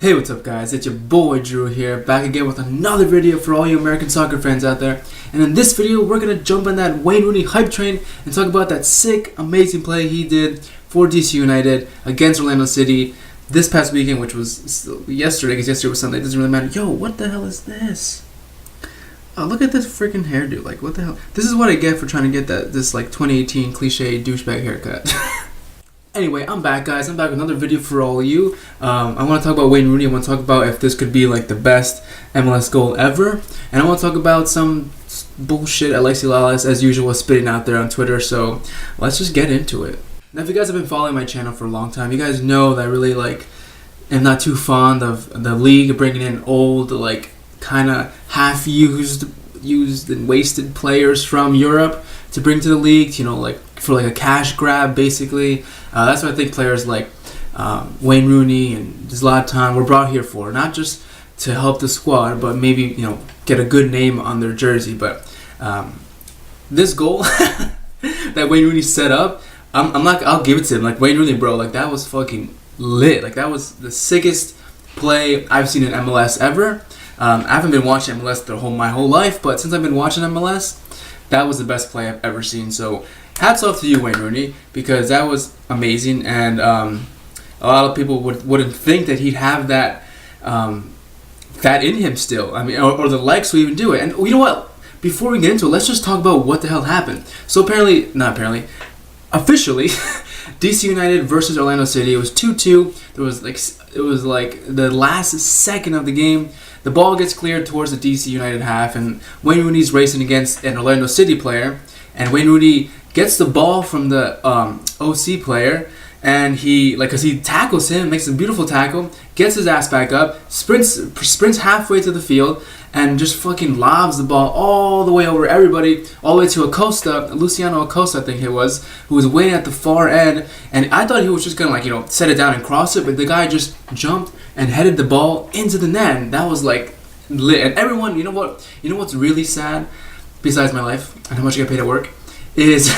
Hey, what's up guys, it's your boy Drew here, back again with another video for all you American soccer fans out there. And in this video, we're going to jump on that Wayne Rooney hype train and talk about that sick, amazing play he did for DC United against Orlando City this past weekend, which was yesterday, because yesterday was Sunday, it doesn't really matter. Yo, what the hell is this? Oh, look at this freaking hairdo, like what the hell? This is what I get for trying to get this like 2018 cliche douchebag haircut. Anyway, I'm back, guys. I'm back with another video for all of you. I want to talk about Wayne Rooney. I want to talk about if this could be like the best MLS goal ever. And I want to talk about some bullshit Alexi Lalas, as usual, was spitting out there on Twitter. So let's just get into it. Now, if you guys have been following my channel for a long time, you guys know that I really am not too fond of the league bringing in old, kind of half-used and wasted players from Europe to bring to the league, for a cash grab, basically. That's what I think players like Wayne Rooney and Zlatan were brought here for, not just to help the squad, but maybe get a good name on their jersey. But this goal that Wayne Rooney set up, I'll give it to him. Like, Wayne Rooney, bro, that was fucking lit. That was the sickest play I've seen in MLS ever. I haven't been watching MLS my whole life, but since I've been watching MLS, that was the best play I've ever seen. So hats off to you, Wayne Rooney, because that was amazing. And a lot of people wouldn't think that he'd have that in him still. I mean, or the likes to even do it. And you know what? Before we get into it, let's just talk about what the hell happened. So officially, DC United versus Orlando City. It was 2-2. It was like the last second of the game. The ball gets cleared towards the DC United half, and Wayne Rooney's racing against an Orlando City player. And Wayne Rooney gets the ball from the OC player, and he tackles him, makes a beautiful tackle, gets his ass back up, sprints halfway to the field, and just fucking lobs the ball all the way over everybody, all the way to Luciano Acosta, I think it was, who was waiting at the far end. And I thought he was just gonna set it down and cross it, but the guy just jumped and headed the ball into the net. And that was lit. And everyone, you know what's really sad, besides my life and how much I get paid at work, is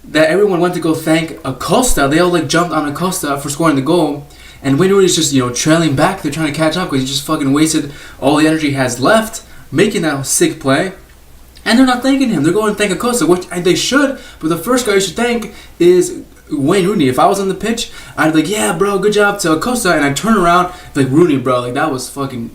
that everyone went to go thank Acosta. They all jumped on Acosta for scoring the goal. And Wayne Rooney's just, trailing back. They're trying to catch up because he just fucking wasted all the energy he has left making that sick play. And they're not thanking him. They're going to thank Acosta, which they should. But the first guy you should thank is Wayne Rooney. If I was on the pitch, I'd be like, yeah, bro, good job to Acosta. And I'd turn around like, Rooney, bro, that was fucking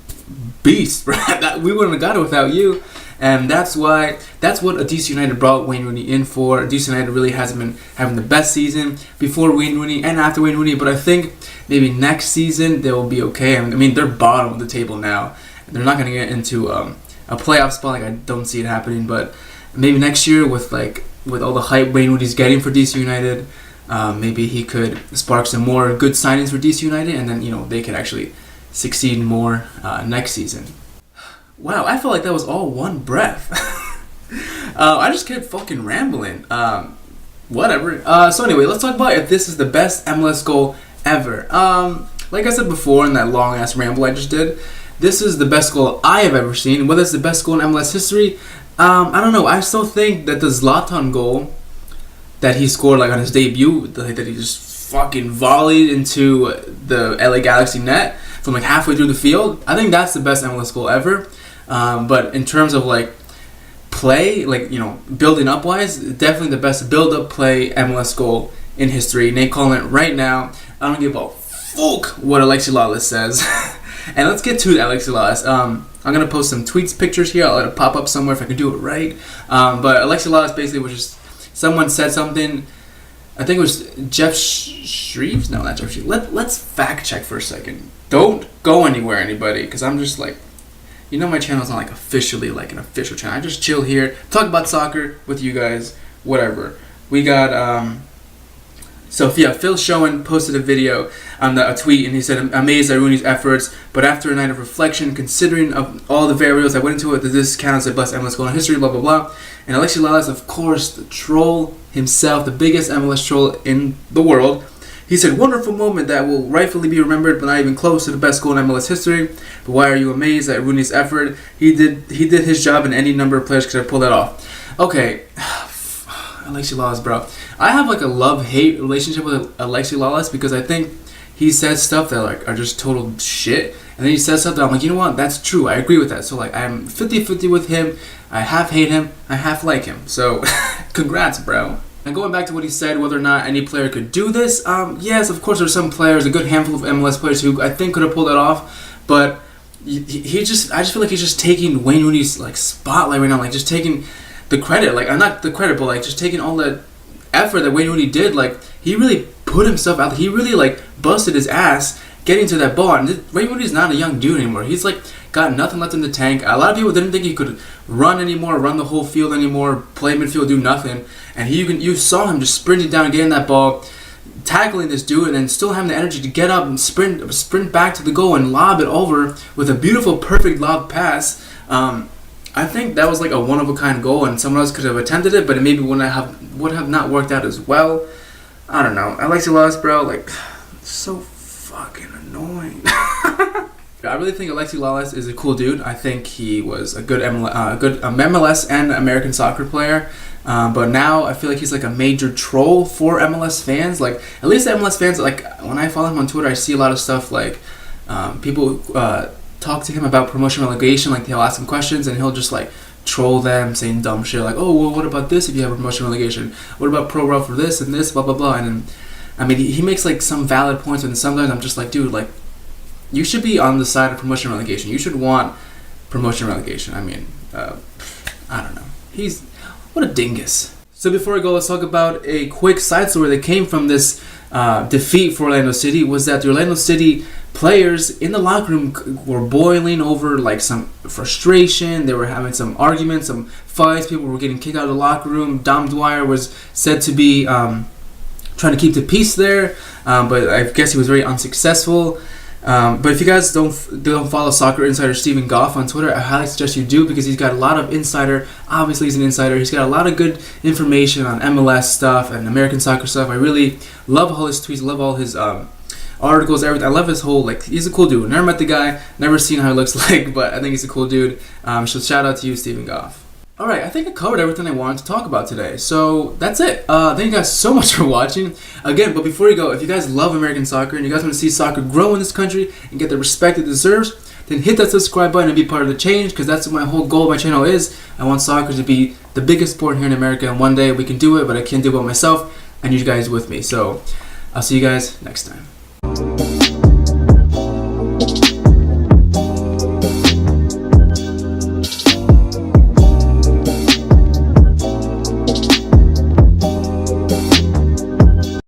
beast, bro. We wouldn't have got it without you. And that's what DC United brought Wayne Rooney in for. DC United really hasn't been having the best season before Wayne Rooney and after Wayne Rooney, but I think maybe next season they will be okay. I mean, they're bottom of the table now. They're not going to get into a playoff spot. I don't see it happening, but maybe next year with all the hype Wayne Rooney's getting for DC United, maybe he could spark some more good signings for DC United, and then they could actually succeed more next season. Wow, I felt like that was all one breath. I just kept fucking rambling. Whatever. So anyway, let's talk about if this is the best MLS goal ever. Like I said before in that long-ass ramble I just did, this is the best goal I have ever seen. Whether it's the best goal in MLS history, I don't know. I still think that the Zlatan goal that he scored on his debut, that he just fucking volleyed into the LA Galaxy net from halfway through the field, I think that's the best MLS goal ever. But in terms of play, building up wise, definitely the best build up play MLS goal in history. Nate calling it right now. I don't give a fuck what Alexi Lalas says. And let's get to Alexi Lalas. I'm gonna post some tweets, pictures here. I'll let it pop up somewhere if I can do it right. But Alexi Lalas basically was just someone said something. I think it was Jeff Shreves. No, not Jeff Shreves. Let's fact check for a second. Don't go anywhere, anybody, because I'm just my channel's not officially an official channel. I just chill here, talk about soccer with you guys, whatever. We got Phil Schoen posted a video on a tweet, and he said, amazed at Rooney's efforts, but after a night of reflection, considering of all the variables I went into it, that this counts as the best MLS goal in history, blah blah blah. And Alexi Lalas, of course, the troll himself, the biggest MLS troll in the world, he said, wonderful moment that will rightfully be remembered, but not even close to the best goal in MLS history. But why are you amazed at Rooney's effort? He did his job, and any number of players could have pulled that off. Okay, Alexi Lalas, bro. I have a love-hate relationship with Alexi Lalas because I think he says stuff that like are just total shit, and then he says stuff that I'm like, you know what, that's true, I agree with that. So like I'm 50-50 with him. I half hate him, I half like him. So congrats, bro. And going back to what he said, whether or not any player could do this, yes, of course there's some players, a good handful of MLS players who I think could have pulled it off, but I just feel like he's just taking Wayne Rooney's like spotlight right now, like just taking the credit, like not the credit, but like just taking all the effort that Wayne Rooney did. Like he really put himself out. He really like busted his ass getting to that ball. And Wayne Rooney's not a young dude anymore. He's like got nothing left in the tank. A lot of people didn't think he could run anymore, run the whole field anymore, play midfield, do nothing. And you saw him just sprinting down and getting that ball, tackling this dude, and then still having the energy to get up and sprint back to the goal and lob it over with a beautiful, perfect lob pass. I think that was like a one-of-a-kind goal, and someone else could have attempted it, but it maybe would have not worked out as well. I don't know. Alexi Lalas, bro, like, so fucking annoying. I really think Alexi Lalas is a cool dude. I think he was a good MLS and American soccer player. But now I feel like he's like a major troll for MLS fans. Like, at least the MLS fans, like, when I follow him on Twitter, I see a lot of stuff like people talk to him about promotion relegation. Like, they'll ask him questions and he'll just like troll them, saying dumb shit like, oh, well, what about this if you have a promotion relegation? What about pro rel for this and this, blah, blah, blah. And then, I mean, he makes like some valid points, and sometimes I'm just like, dude, like, you should be on the side of promotion relegation. You should want promotion relegation. I mean, I don't know. What a dingus. So before we go, let's talk about a quick side story that came from this defeat for Orlando City. Was that the Orlando City players in the locker room were boiling over like some frustration. They were having some arguments, some fights. People were getting kicked out of the locker room. Dom Dwyer was said to be trying to keep the peace there, but I guess he was very unsuccessful. But if you guys don't follow Soccer Insider Stephen Goff on Twitter, I highly suggest you do, because he's got a lot of insider. Obviously, he's an insider. He's got a lot of good information on MLS stuff and American soccer stuff. I really love all his tweets. Love all his articles, everything. I love his whole, like, he's a cool dude. Never met the guy, never seen how he looks like, but I think he's a cool dude. So shout out to you, Stephen Goff. Alright, I think I covered everything I wanted to talk about today. So that's it. Thank you guys so much for watching. Again, but before you go, if you guys love American soccer and you guys want to see soccer grow in this country and get the respect it deserves, then hit that subscribe button and be part of the change, because that's what my whole goal of my channel is. I want soccer to be the biggest sport here in America, and one day we can do it, but I can't do it by myself. I need you guys with me. So I'll see you guys next time.